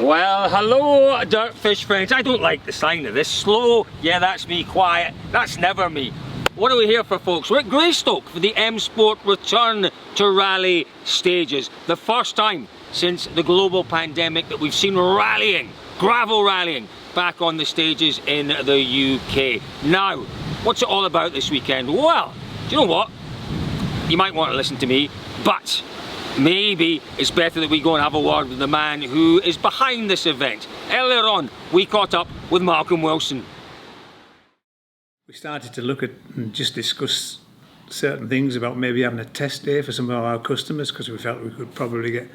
Well, hello DirtFish friends. I don't like the sign of this. Slow, yeah, that's me. Quiet, that's never me. What are we here for, folks? We're at Greystoke for the M Sport return to rally stages. The first time since the global pandemic that we've seen rallying, gravel rallying, back on the stages in the UK. Now, what's it all about this weekend? Well, do you know what? You might want to listen to me, but maybe it's better that we go and have a word with the man who is behind this event. Earlier on, we caught up with Malcolm Wilson. We started to look at and just discuss certain things about maybe having a test day for some of our customers, because we felt we could probably get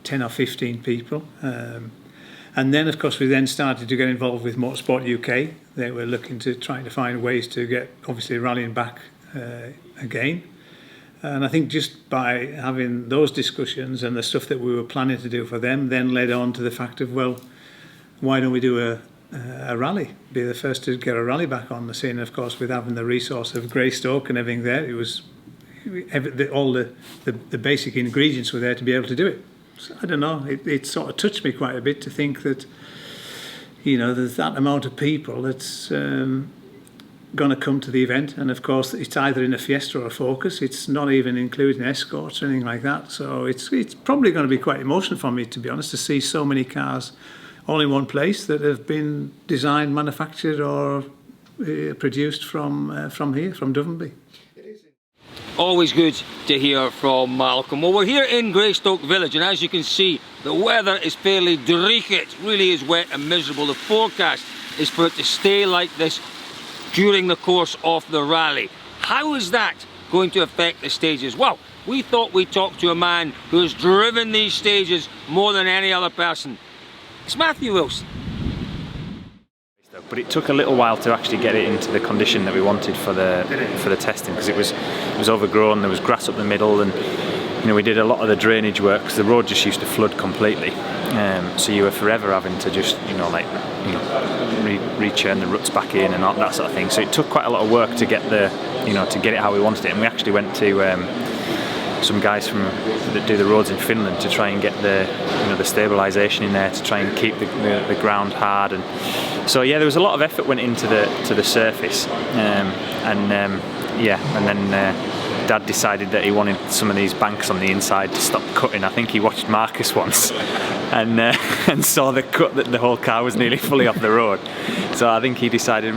10 or 15 people. And then, of course, we then started to get involved with Motorsport UK. They were looking to trying to find ways to get, obviously, rallying back again. And I think just by having those discussions and the stuff that we were planning to do for them then led on to the fact of, well, why don't we do a rally, be the first to get a rally back on the scene. Of course, with having the resource of Greystoke and everything there, it was all the basic ingredients were there to be able to do it. So, I don't know, it sort of touched me quite a bit to think that, you know, there's that amount of people that's going to come to the event, and of course it's either in a Fiesta or a Focus. It's not even including escorts or anything like that, so it's probably going to be quite emotional for me, to be honest, to see so many cars all in one place that have been designed, manufactured or produced from here, from Duvenby. Always good to hear from Malcolm. Well, we're here in Greystoke Village, and as you can see, the weather is fairly dreich. It really is wet and miserable. The forecast is for it to stay like this during the course of the rally. How is that going to affect the stages? Well, we thought we'd talk to a man who has driven these stages more than any other person. It's Matthew Wilson. But it took a little while to actually get it into the condition that we wanted for the testing, because it was overgrown. There was grass up the middle, and you know, we did a lot of the drainage work because the road just used to flood completely. So you were forever having to just rechurn the ruts back in and all that sort of thing. So it took quite a lot of work to get to get it how we wanted it. And we actually went to some guys that do the roads in Finland to try and get the stabilisation in there, to try and keep the ground hard. And so yeah, there was a lot of effort went into the surface, and then Dad decided that he wanted some of these banks on the inside to stop cutting. I think he watched Marcus once and saw the cut that the whole car was nearly fully off the road. So I think he decided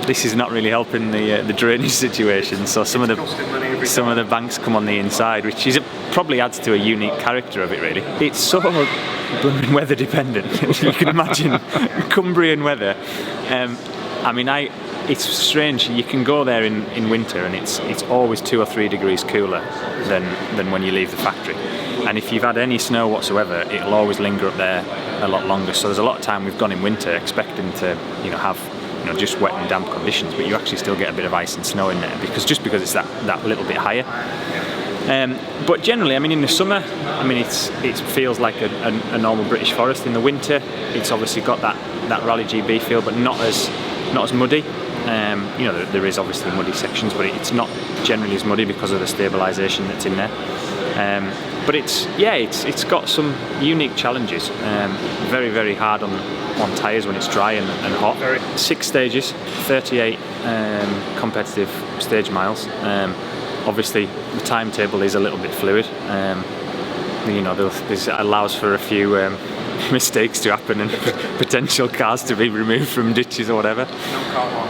this is not really helping the drainage situation. So some of the banks come on the inside, which probably adds to a unique character of it, really. It's so blooming weather dependent. You can imagine Cumbrian weather. It's strange. You can go there in winter, and it's always 2 or 3 degrees cooler than when you leave the factory. And if you've had any snow whatsoever, it'll always linger up there a lot longer. So there's a lot of time we've gone in winter expecting to have just wet and damp conditions, but you actually still get a bit of ice and snow in there because it's that little bit higher. But generally, in the summer, it feels like a normal British forest. In the winter, it's obviously got that Rally GB feel, but not as muddy. There is obviously muddy sections, but it's not generally as muddy because of the stabilisation that's in there. But it's got some unique challenges. Very, very hard on tyres when it's dry and hot. 6 stages, 38 competitive stage miles. Obviously, the timetable is a little bit fluid. This allows for a few mistakes to happen and potential cars to be removed from ditches or whatever.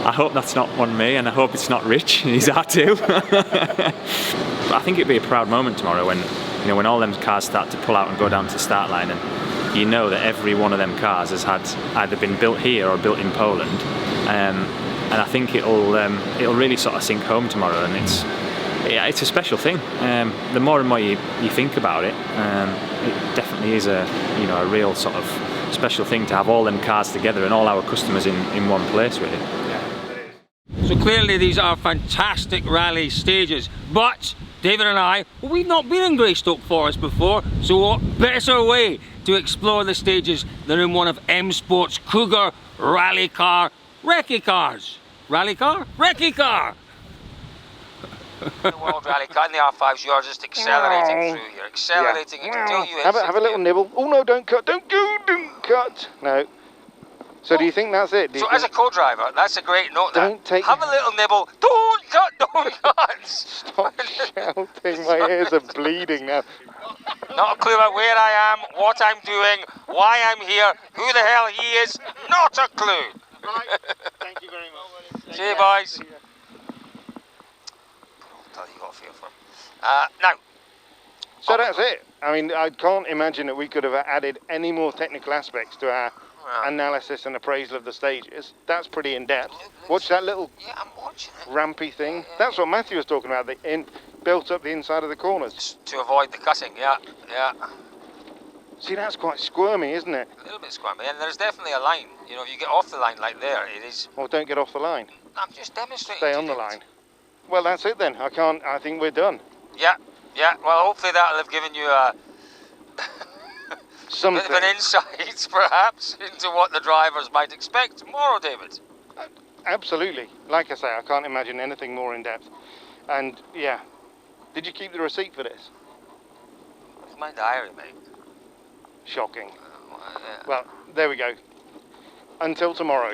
I hope that's not on me, and I hope it's not Rich. He's R2. But I think it'd be a proud moment tomorrow when all them cars start to pull out and go down to the start line, and you know that every one of them cars has had either been built here or built in Poland. And I think it'll really sort of sink home tomorrow, and it's a special thing. The more and more you think about it, it definitely is a real sort of special thing to have all them cars together and all our customers in one place, really. So clearly these are fantastic rally stages, but David and I, we've not been in Greystoke Forest before, so what better way to explore the stages than in one of M Sport's Cougar rally car Recce cars. Rally car? Recce car! The World Rally car in the R5s, you're just accelerating through here, accelerating until you hit have a little nibble. Oh no, don't cut, don't go, don't. cut. No. So do you think that's it? Do you So as a think- co-driver, that's a great note. Don't take- Have a little nibble. Don't cut. Don't cut. Stop shouting, my ears are bleeding now. Not a clue about where I am, what I'm doing, why I'm here, who the hell he is. Not a clue. Right, thank you very much. See you, boys. Tell you got a feel for. Now. So that's it. I mean, I can't imagine that we could have added any more technical aspects to our analysis and appraisal of the stages. That's pretty in-depth. Watch that little Yeah, I'm watching it. rampy thing. That's what Matthew was talking about, built up the inside of the corners. To avoid the cutting, yeah. See, that's quite squirmy, isn't it? A little bit squirmy, and there's definitely a line. You know, if you get off the line like there, it is. Or don't get off the line. I'm just demonstrating. Stay to on the you. line. Well, that's it then. I think we're done. Yeah. Well, hopefully that'll have given you a Something. bit of an insight, perhaps, into what the drivers might expect tomorrow, David. Absolutely. Like I say, I can't imagine anything more in depth. And yeah, did you keep the receipt for this? It's my diary, mate. Shocking. Yeah. Well, there we go. Until tomorrow.